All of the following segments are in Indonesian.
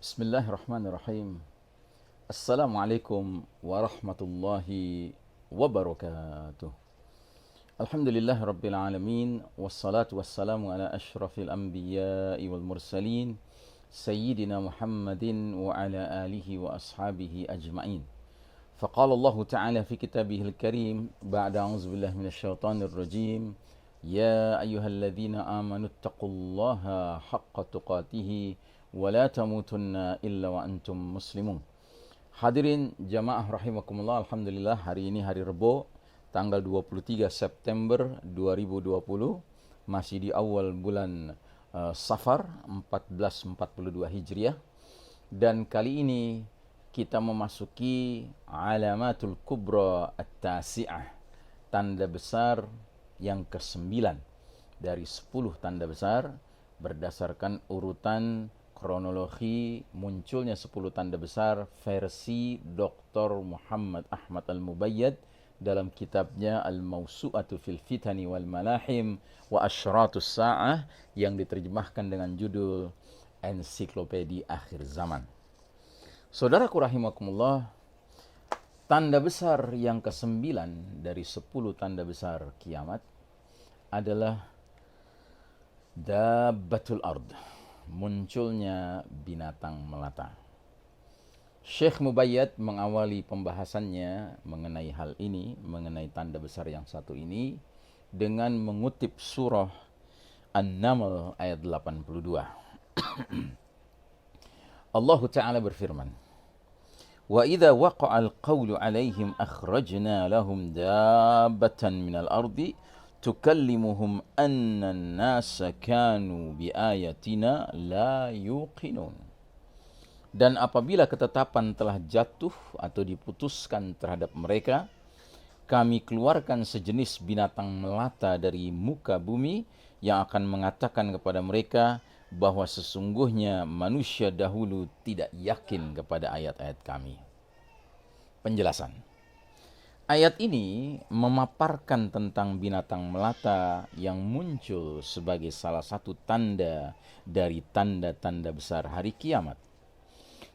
Bismillahirrahmanirrahim. Assalamualaikum warahmatullahi wabarakatuh. Alhamdulillah rabbil alamin. Wassalatu wassalamu ala ashrafil anbiya'i wal mursalin. Sayyidina Muhammadin wa ala alihi wa ashabihi ajma'in. فقال الله تعالى في كتابه الكريم بعد أعوذ بالله من الشيطان الرجيم يا أيها الذين آمنوا اتقوا الله حق تقاته ولا تموتن إلا وأنتم مسلمون. Hadirin jamaah rahimakumullah, alhamdulillah hari ini hari Rebo tanggal 23 September 2020, masih di awal bulan Safar 1442 Hijriah, dan kali ini kita memasuki alamatul kubra at-tasi'ah, tanda besar yang ke-9 dari 10 tanda besar berdasarkan urutan kronologi munculnya 10 tanda besar versi Dr. Muhammad Ahmad Al-Mubayyad dalam kitabnya Al-Mawsu'atu fil Fitani wal Malahim wa Asyratus Sa'ah yang diterjemahkan dengan judul Ensiklopedia Akhir Zaman. Saudaraku rahimakumullah, tanda besar yang ke-9 dari 10 tanda besar kiamat adalah Dabbatul Ard, munculnya binatang melata. Syekh Mubayyad mengawali pembahasannya mengenai hal ini, mengenai tanda besar yang satu ini, dengan mengutip surah An-Naml ayat 82. Allah Ta'ala berfirman, وَإِذَا وَقَعَ الْقَوْلُ عَلَيْهِمْ أَخْرَجْنَا لَهُمْ دَابَّةً مِنَ الْأَرْضِ تُكَلِّمُهُمْ أَنَّ النَّاسَ كَانُوا بِآيَاتِنَا لَا يُوقِنُونَ. Dan apabila ketetapan telah jatuh atau diputuskan terhadap mereka, kami keluarkan sejenis binatang melata dari muka bumi yang akan mengatakan kepada mereka bahwa sesungguhnya manusia dahulu tidak yakin kepada ayat-ayat kami. Penjelasan. Ayat ini memaparkan tentang binatang melata yang muncul sebagai salah satu tanda dari tanda-tanda besar hari kiamat.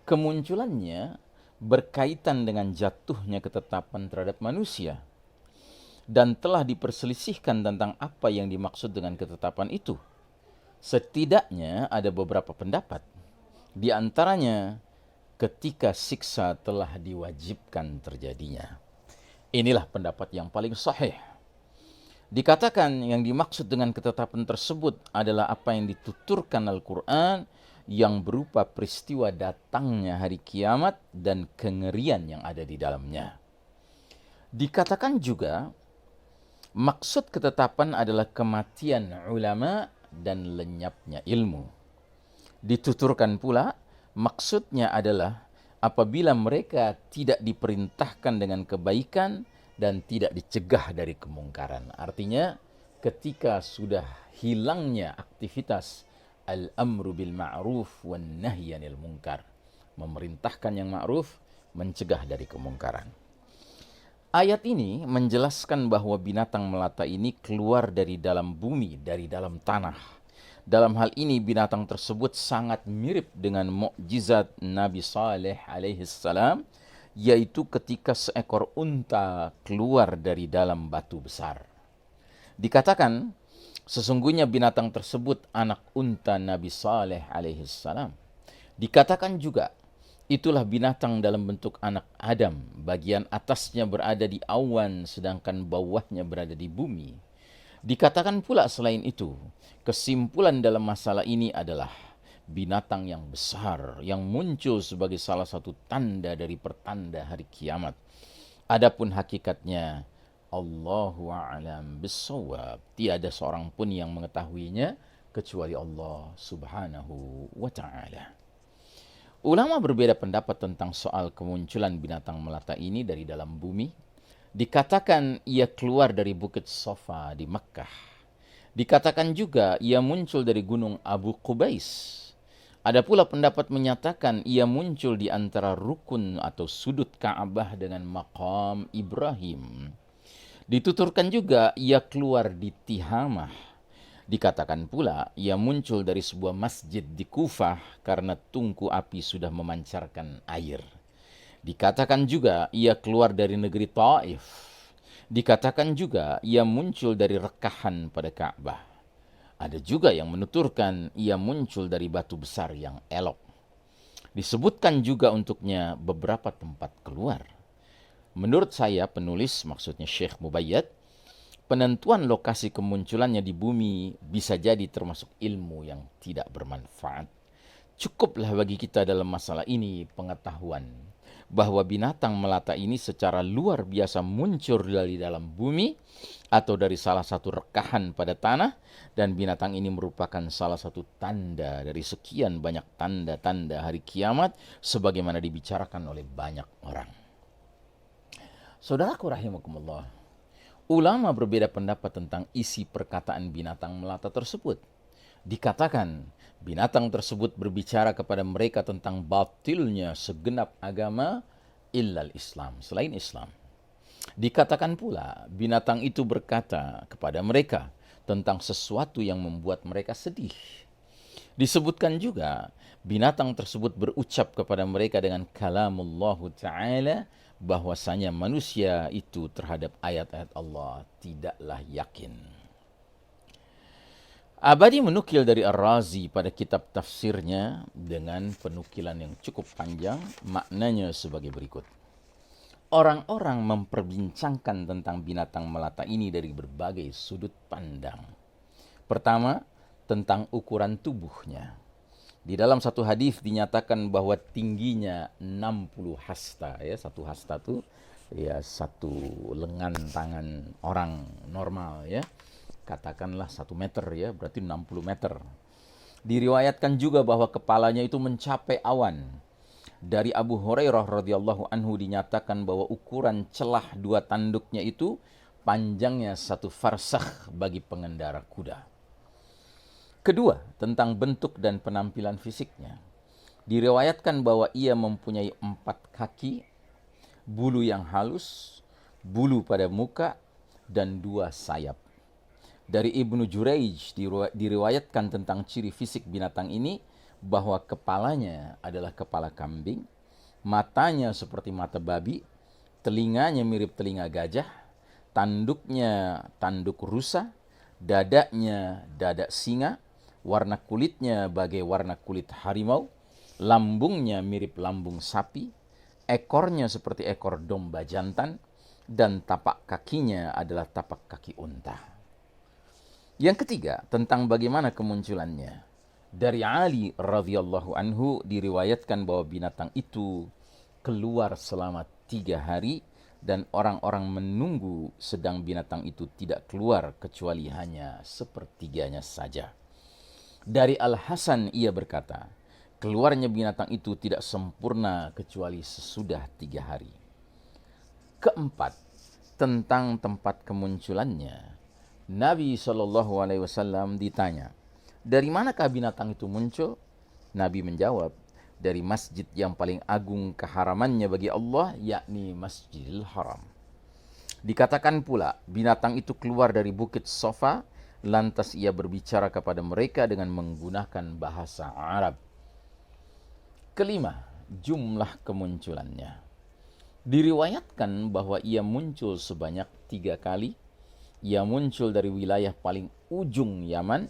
Kemunculannya berkaitan dengan jatuhnya ketetapan terhadap manusia, dan telah diperselisihkan tentang apa yang dimaksud dengan ketetapan itu. Setidaknya ada beberapa pendapat. Di antaranya ketika siksa telah diwajibkan terjadinya. Inilah pendapat yang paling sahih. Dikatakan yang dimaksud dengan ketetapan tersebut adalah apa yang dituturkan Al-Quran yang berupa peristiwa datangnya hari kiamat dan kengerian yang ada di dalamnya. Dikatakan juga maksud ketetapan adalah kematian ulama dan lenyapnya ilmu. Dituturkan pula maksudnya adalah apabila mereka tidak diperintahkan dengan kebaikan dan tidak dicegah dari kemungkaran. Artinya ketika sudah hilangnya aktivitas al-amru bil ma'ruf wan nahyi 'anil munkar, memerintahkan yang ma'ruf, mencegah dari kemungkaran. Ayat ini menjelaskan bahwa binatang melata ini keluar dari dalam bumi, dari dalam tanah. Dalam hal ini binatang tersebut sangat mirip dengan mukjizat Nabi Saleh alaihi salam, yaitu ketika seekor unta keluar dari dalam batu besar. Dikatakan sesungguhnya binatang tersebut anak unta Nabi Saleh alaihi salam. Dikatakan juga itulah binatang dalam bentuk anak Adam. Bagian atasnya berada di awan, sedangkan bawahnya berada di bumi. Dikatakan pula selain itu, kesimpulan dalam masalah ini adalah binatang yang besar, yang muncul sebagai salah satu tanda dari pertanda hari kiamat. Adapun hakikatnya, Allahu a'lam bissawab. Tiada seorang pun yang mengetahuinya kecuali Allah subhanahu wa ta'ala. Ulama berbeda pendapat tentang soal kemunculan binatang melata ini dari dalam bumi. Dikatakan ia keluar dari Bukit Safa di Makkah. Dikatakan juga ia muncul dari gunung Abu Qubais. Ada pula pendapat menyatakan ia muncul di antara rukun atau sudut Ka'bah dengan maqam Ibrahim. Dituturkan juga ia keluar di Tihamah. Dikatakan pula ia muncul dari sebuah masjid di Kufah karena tungku api sudah memancarkan air. Dikatakan juga ia keluar dari negeri Taif. Dikatakan juga ia muncul dari rekahan pada Ka'bah. Ada juga yang menuturkan ia muncul dari batu besar yang elok. Disebutkan juga untuknya beberapa tempat keluar. Menurut saya penulis, maksudnya Syekh Mubayyad, penentuan lokasi kemunculannya di bumi bisa jadi termasuk ilmu yang tidak bermanfaat. Cukuplah bagi kita dalam masalah ini pengetahuan bahwa binatang melata ini secara luar biasa muncul dari dalam bumi atau dari salah satu rekahan pada tanah, dan binatang ini merupakan salah satu tanda dari sekian banyak tanda-tanda hari kiamat sebagaimana dibicarakan oleh banyak orang. Saudaraku rahimakumullah, ulama berbeda pendapat tentang isi perkataan binatang melata tersebut. Dikatakan binatang tersebut berbicara kepada mereka tentang batilnya segenap agama illal Islam, selain Islam. Dikatakan pula binatang itu berkata kepada mereka tentang sesuatu yang membuat mereka sedih. Disebutkan juga binatang tersebut berucap kepada mereka dengan kalamullah Ta'ala bahwasanya manusia itu terhadap ayat-ayat Allah tidaklah yakin. Abadi menukil dari Ar-Razi pada kitab tafsirnya dengan penukilan yang cukup panjang, maknanya sebagai berikut. Orang-orang memperbincangkan tentang binatang melata ini dari berbagai sudut pandang. Pertama, tentang ukuran tubuhnya. Di dalam satu hadis dinyatakan bahwa tingginya 60 hasta, ya, satu hasta itu ya satu lengan tangan orang normal, ya. Katakanlah 1 meter, ya, berarti 60 meter. Diriwayatkan juga bahwa kepalanya itu mencapai awan. Dari Abu Hurairah radhiyallahu anhu dinyatakan bahwa ukuran celah 2 tanduknya itu panjangnya 1 farsakh bagi pengendara kuda. Kedua, tentang bentuk dan penampilan fisiknya. Diriwayatkan bahwa ia mempunyai 4 kaki, bulu yang halus, bulu pada muka, dan 2 sayap. Dari Ibnu Juraij diriwayatkan tentang ciri fisik binatang ini bahwa kepalanya adalah kepala kambing, matanya seperti mata babi, telinganya mirip telinga gajah, tanduknya tanduk rusa, dadanya dada singa, warna kulitnya bagai warna kulit harimau, lambungnya mirip lambung sapi, ekornya seperti ekor domba jantan, dan tapak kakinya adalah tapak kaki unta. Yang ketiga, tentang bagaimana kemunculannya. Dari Ali radhiyallahu anhu diriwayatkan bahwa binatang itu keluar selama 3 hari dan orang-orang menunggu sedang binatang itu tidak keluar kecuali hanya sepertiganya saja. Dari Al-Hasan ia berkata, keluarnya binatang itu tidak sempurna kecuali sesudah 3 hari. Keempat, tentang tempat kemunculannya. Nabi SAW ditanya, dari manakah binatang itu muncul? Nabi menjawab, dari masjid yang paling agung keharamannya bagi Allah, yakni Masjidil Haram. Dikatakan pula, binatang itu keluar dari bukit Sofa, lantas ia berbicara kepada mereka dengan menggunakan bahasa Arab. Kelima, jumlah kemunculannya. Diriwayatkan bahwa ia muncul sebanyak 3 kali. Ia muncul dari wilayah paling ujung Yaman,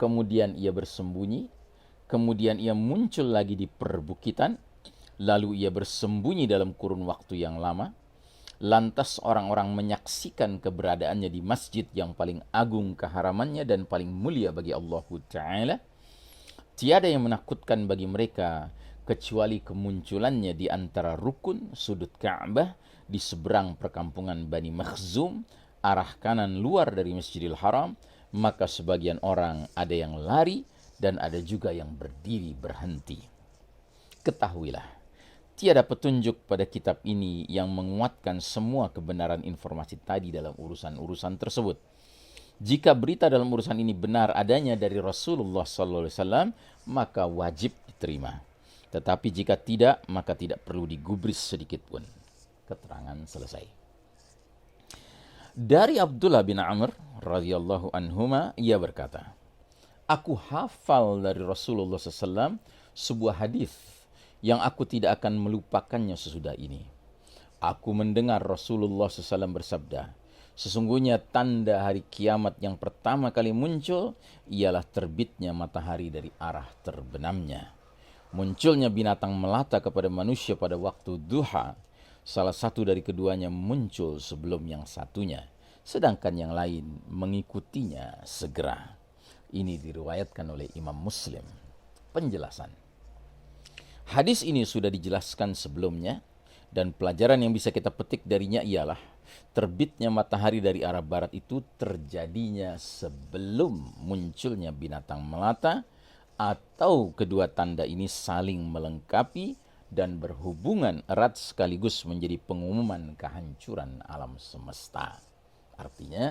kemudian ia bersembunyi, kemudian ia muncul lagi di perbukitan, lalu ia bersembunyi dalam kurun waktu yang lama. Lantas orang-orang menyaksikan keberadaannya di masjid yang paling agung keharamannya dan paling mulia bagi Allah Ta'ala. Tiada yang menakutkan bagi mereka kecuali kemunculannya di antara rukun sudut Ka'bah di seberang perkampungan Bani Makhzum, arah kanan luar dari Masjidil Haram. Maka sebagian orang ada yang lari dan ada juga yang berdiri berhenti. Ketahuilah, tiada petunjuk pada kitab ini yang menguatkan semua kebenaran informasi tadi dalam urusan-urusan tersebut. Jika berita dalam urusan ini benar adanya dari Rasulullah SAW, maka wajib diterima. Tetapi jika tidak, maka tidak perlu digubris sedikit pun. Keterangan selesai. Dari Abdullah bin Amr radhiyallahu anhuma, ia berkata, aku hafal dari Rasulullah SAW sebuah hadis yang aku tidak akan melupakannya sesudah ini. Aku mendengar Rasulullah SAW bersabda, sesungguhnya tanda hari kiamat yang pertama kali muncul ialah terbitnya matahari dari arah terbenamnya. Munculnya binatang melata kepada manusia pada waktu duha. Salah satu dari keduanya muncul sebelum yang satunya, sedangkan yang lain mengikutinya segera. Ini diriwayatkan oleh Imam Muslim. Penjelasan. Hadis ini sudah dijelaskan sebelumnya, dan pelajaran yang bisa kita petik darinya ialah terbitnya matahari dari arah barat itu terjadinya sebelum munculnya binatang melata, atau kedua tanda ini saling melengkapi dan berhubungan erat sekaligus menjadi pengumuman kehancuran alam semesta. Artinya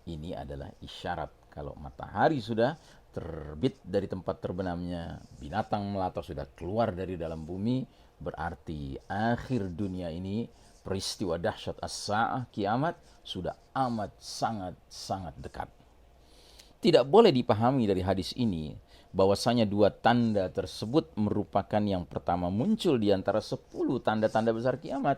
ini adalah isyarat kalau matahari sudah terbit dari tempat terbenamnya, binatang melata sudah keluar dari dalam bumi, berarti akhir dunia ini, peristiwa dahsyat as-sa'ah, kiamat, sudah amat sangat dekat. Tidak boleh dipahami dari hadis ini bahwasanya dua tanda tersebut merupakan yang pertama muncul di antara 10 tanda-tanda besar kiamat.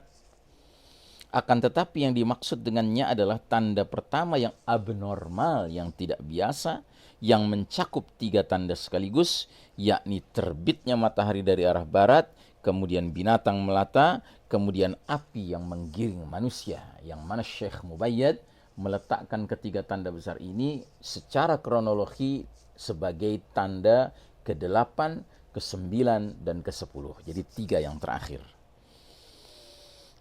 Akan tetapi yang dimaksud dengannya adalah tanda pertama yang abnormal, yang tidak biasa, yang mencakup 3 tanda sekaligus, yakni terbitnya matahari dari arah barat, kemudian binatang melata, kemudian api yang menggiring manusia, yang mana Syekh Mubayyad meletakkan ketiga tanda besar ini secara kronologi sebagai tanda ke-8, ke-9, dan ke-10. Jadi 3 yang terakhir.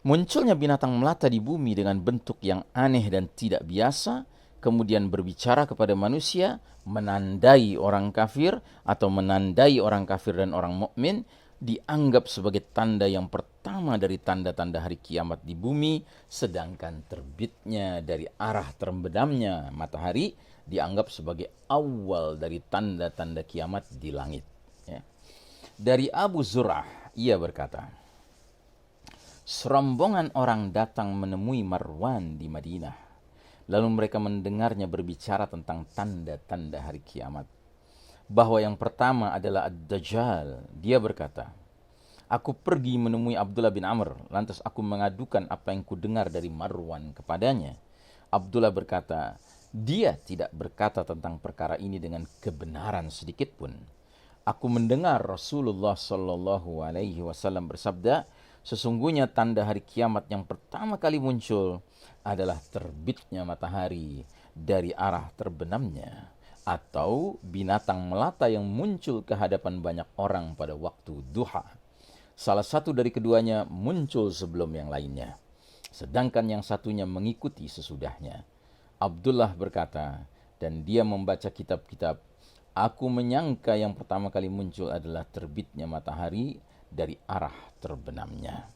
Munculnya binatang melata di bumi dengan bentuk yang aneh dan tidak biasa, kemudian berbicara kepada manusia, menandai orang kafir atau menandai orang kafir dan orang mukmin, dianggap sebagai tanda yang pertama dari tanda-tanda hari kiamat di bumi, sedangkan terbitnya dari arah terbenamnya matahari dianggap sebagai awal dari tanda-tanda kiamat di langit. Ya. Dari Abu Zur'ah, ia berkata, serombongan orang datang menemui Marwan di Madinah. Lalu mereka mendengarnya berbicara tentang tanda-tanda hari kiamat. Bahwa yang pertama adalah Ad-Dajjal. Dia berkata, aku pergi menemui Abdullah bin Amr, lantas aku mengadukan apa yang kudengar dari Marwan kepadanya. Abdullah berkata, dia tidak berkata tentang perkara ini dengan kebenaran sedikit pun. Aku mendengar Rasulullah Shallallahu Alaihi Wasallam bersabda, sesungguhnya tanda hari kiamat yang pertama kali muncul adalah terbitnya matahari dari arah terbenamnya, atau binatang melata yang muncul ke hadapan banyak orang pada waktu duha. Salah satu dari keduanya muncul sebelum yang lainnya, sedangkan yang satunya mengikuti sesudahnya. Abdullah berkata, dan dia membaca kitab-kitab, aku menyangka yang pertama kali muncul adalah terbitnya matahari dari arah terbenamnya.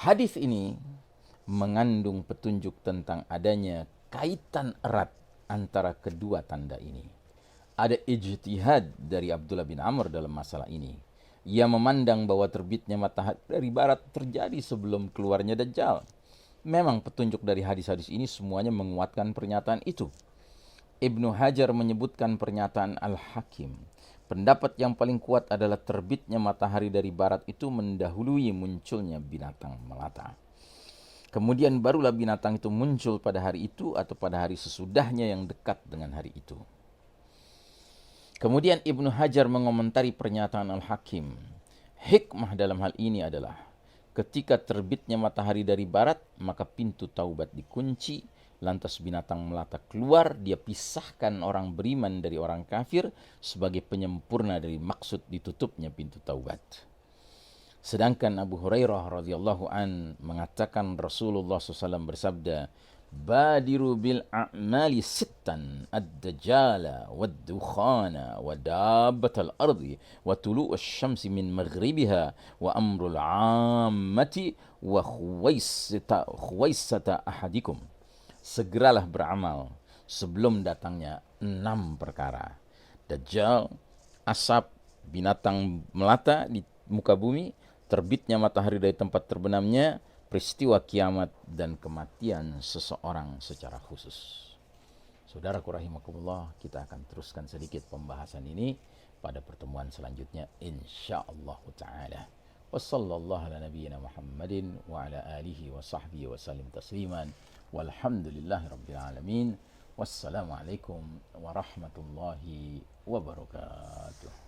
Hadis ini mengandung petunjuk tentang adanya kaitan erat antara kedua tanda ini. Ada ijtihad dari Abdullah bin Amr dalam masalah ini. Ia memandang bahwa terbitnya matahari dari barat terjadi sebelum keluarnya Dajjal. Memang petunjuk dari hadis-hadis ini semuanya menguatkan pernyataan itu. Ibnu Hajar menyebutkan pernyataan Al-Hakim. Pendapat yang paling kuat adalah terbitnya matahari dari barat itu mendahului munculnya binatang melata. Kemudian barulah binatang itu muncul pada hari itu atau pada hari sesudahnya yang dekat dengan hari itu. Kemudian Ibnu Hajar mengomentari pernyataan Al-Hakim. Hikmah dalam hal ini adalah ketika terbitnya matahari dari barat, maka pintu taubat dikunci. Lantas binatang melata keluar, dia pisahkan orang beriman dari orang kafir sebagai penyempurna dari maksud ditutupnya pintu taubat. Sedangkan Abu Hurairah radhiyallahu an mengatakan Rasulullah SAW bersabda, badiru bil a'mali sittan ad-dajjala wad-dukhana wa dabbatal ardi wa tulu'us syamsi min maghribiha wa amrul 'ammati wa khuwaisata ahadikum. Segeralah beramal sebelum datangnya 6 perkara. Dajjal, asap, binatang melata di muka bumi, terbitnya matahari dari tempat terbenamnya, peristiwa kiamat dan kematian seseorang secara khusus. Saudaraku rahimakumullah, kita akan teruskan sedikit pembahasan ini pada pertemuan selanjutnya insyaallah taala. Wassallallahu ala nabiyyina Muhammadin wa ala alihi wa sahbihi wa sallim tasliman. Walhamdulillahi rabbil alamin. Wassalamualaikum warahmatullahi wabarakatuh.